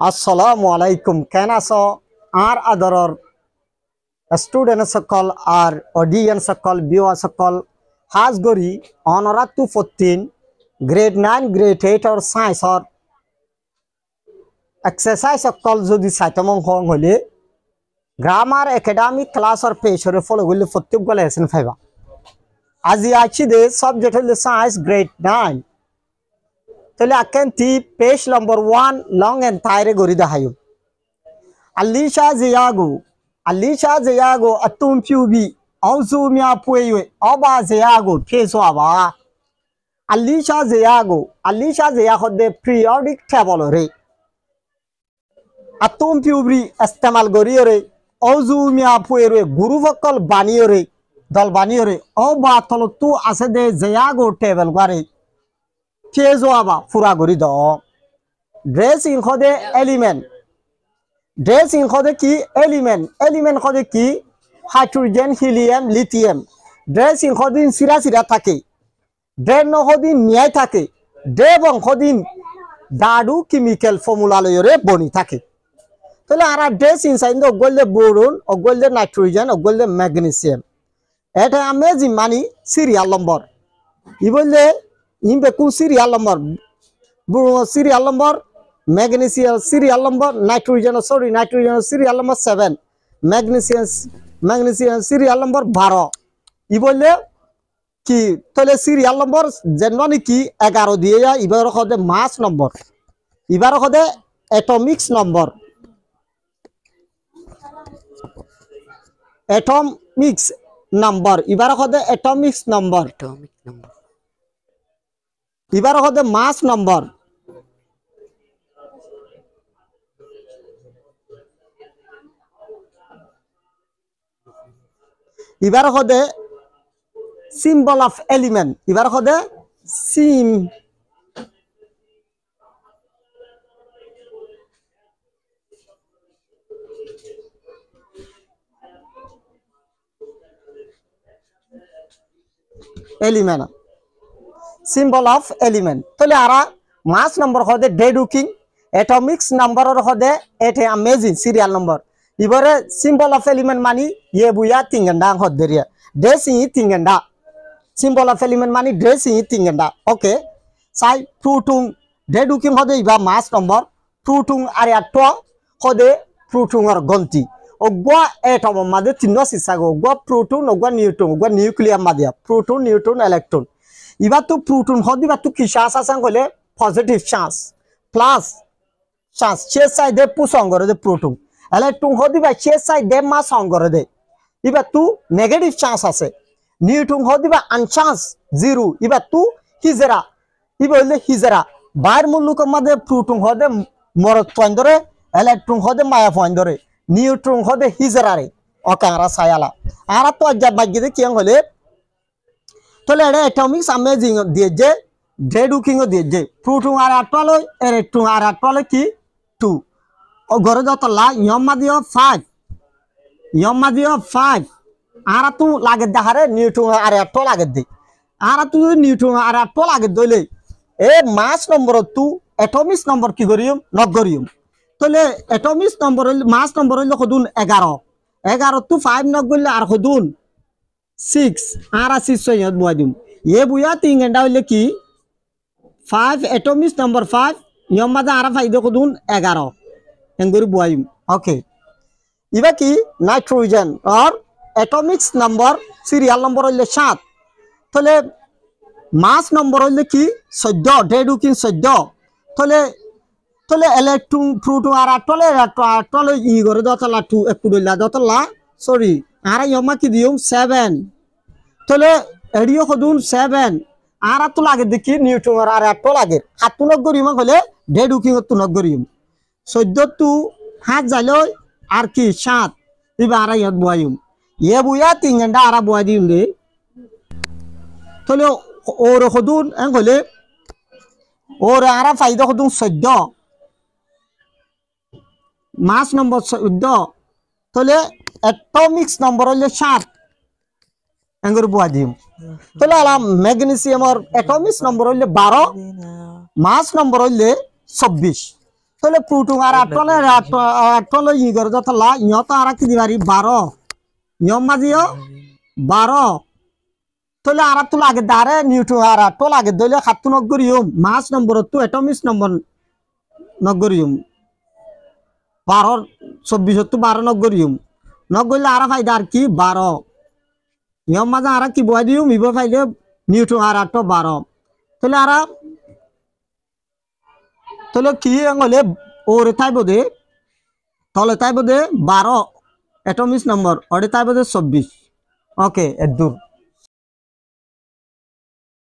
আসসালামু আলাইকুম কেন আছো আর আদরর স্টুডেন্ট সকল আর অডিয়েন্স সকল ভিউয়ার সকল হাজ গরি অনরা 214 গ্রেড 9 গ্রেড 8 আর সায়েন্সর এক্সারসাইজ সকল যদি সাইতমং হং হলে গ্রামার একাডেমিক ক্লাসর পেশরে ফলো হলে প্রত্যেক গলে এসেন ফাইবা আজি আছি দে সাবজেক্ট হলে সায়েন্স গ্রেড 9 তাহলে আকেন্তি পেজ নম্বর 1 লং এন্ড তাইরে গরি দাহায়ু Alisha Ziago atum piubi auzu mia puewe oba Ziago peso aba Alisha Ziago de periodic table re atum piubi istemal goriore auzu mia puewe guru vakal baniore dal baniore oba tolo tu ase de Ziago table gare peso aba fura gori do dressing khode element Dressing khode ki element khode ki hydrogen helium lithium dressing khodin sira থাকে drain নহদিন নিয়াই থাকে দেবং খদিন দাডু chemical formula লয়রে বনি থাকে তাহলে আর dressing sign দো গোল্ডে boron ও গোল্ডে nitrogen ও গোল্ডে magnesium এটা amazing মানি serial number ই বললে ইমবে কু serial number Magnesium serial number nitrogen serial number 7 magnesium serial number 12 ই বললে কি তাহলে সিরিয়াল নম্বর জেননি কি 11 দিয়ে যা এবার হবে মাস নম্বর এবার হবে অ্যাটমিক্স নম্বর এবার হবে অ্যাটমিক্স নম্বর এবার হবে মাস নম্বর এবার হবে সিম্বল অফ এলিমেন্ট এবার হবে সিম এলিমেন্ট সিম্বল অফ এলিমেন্ট তাহলে আর মাস নম্বর হবে ডেডুকিং অ্যাটমিক্স নম্বরের হবে এটা আমেজিং সিরিয়াল নম্বর এবারে সিম্বল অফ এলিমেন্ট মানি ইয়ে বুয়া তিনগেন্ডা হদ্দেরিয়া ড্রেসিং তিনগেন্ডা সিম্বল অফ এলিমেন্ট মানি ড্রেসিং তিনগেন্ডা ওকে সাই প্রুটুং ডেডুকিং হদে ইবা মাস নম্বর প্রুটুং আর আট হদে প্রুটুং আর গন্তি ওগা এটম মাদে তিন সিসাগো ওগা প্রোটন ওগা নিউট্রন ওগা নিউক্লিয়ার মাদিয়া প্রোটন নিউট্রন ইলেকট্রন ইবা তো প্রোটন হদি বা তো কিসা আসাং হলে পজিটিভ চান্স প্লাস চান্স চে সাইডে পুসঙ্গরে দে প্রোটন ইলেকট্রন হদি বা চে সাইডে মা সঙ্গরে দে ইবা তো নেগেটিভ চান্স আছে নিউট্রন হদি বা আনচান্স জিরো ইবা তো হিজরা ইবা হলে হিজরা বাইর মুলুক মাদে প্রোটন হদে মরত পয়েন্ট ধরে ইলেকট্রন হদে মায়া পয়েন্ট ধরে নিউট্রন হদে হিজরারে অকাংরা সায়ালা আর তো আজ্ঞা বাগ্যে কিয়াং হলে তাহলে এটা অ্যাটমিক্স আমেজিং দিয়ে যে ডেডুকিং দিয়ে যে প্রোটন আর আটপালো ইলেকট্রন আর আটপালো কি 2 ও ঘরে যতলা ইয়মাদিও 5 আর তো লাগে দেখারে নিউট্রন আর আট লাগে দে আর তো নিউট্রন আর আট লাগে দইলে এ মাস নম্বর তু অ্যাটমিক্স নম্বর কি করিম নক করিম তাহলে অ্যাটমিক্স নম্বর হইল মাস নম্বর হইল কদুন 11 তো 5 নক গইলে আর কদুন 6 আর 6 বুয়া দিম এ বুয়া তিন ঘন্টা হইলে কি 5 অ্যাটমিক্স নম্বর 5 নিয়মমাদা আর ফাইদে কদুন 11 এঙ্গুরি বুয়াইম ওকে ইবা কি নাইট্রোজেন আর অ্যাটমিক্স নম্বর সিরিয়াল নম্বর হইলে 7 তাহলে মাস নম্বর হইলে কি 14 ডেডুকিং 14 তাহলে ইলেকট্রন প্রোটন আর আটলে ই করে দতলা 2 একটু দইলা দতলা সরি আর ইয়মা কি দিম 7 তাহলে এডিও কদুন 7 আর তো লাগে দেখি নিউট্রন আর আট লাগে হাতুনক গরিম হলে ডেডুকিং তুনক গরিম 14 টু হাত যাইলো আর কি 7 ইবা আর ইয়ত বয়াইম এ বুয়া তিন ঘন্টা আর বয়াই দিম রে তাহলে ওর কদুন হলে ওর আর ফাইদা কদুন 14 মাস নম্বর 14 তাহলে অ্যাটমিক্স নম্বর হইলে 7 এঙ্গর বুয়া দিম তাহলে আলাম ম্যাগনেসিয়াম আর অ্যাটমিক্স নম্বর হইলে 12 মাস নম্বর হইলে 26 তাহলে প্রোটন আর আটল ই করে যতলা ইহত আর কি দিবারি 12 ইয়ম মাজিও 12 তাহলে আর তো লাগে দারে নিউট্রন আর তো লাগে দইলে খাতু নগরিয়ম মাস নম্বর তো এটমিক নম্বর নগরিয়ম 12 24 তো 12 নগরিয়ম নগরিলে আর ফায়দা আর কি 12 ইয়ম মাঝে আর কি বয় দিও মিব ফাইলে নিউট্রন আর তো 12 তাহলে আর তাহলে কি হলে ওরে তাই বোধে তাহলে তাই বোধে 12 এটমিক নম্বর ওরে তাই বোধে 24 ওকে এদুর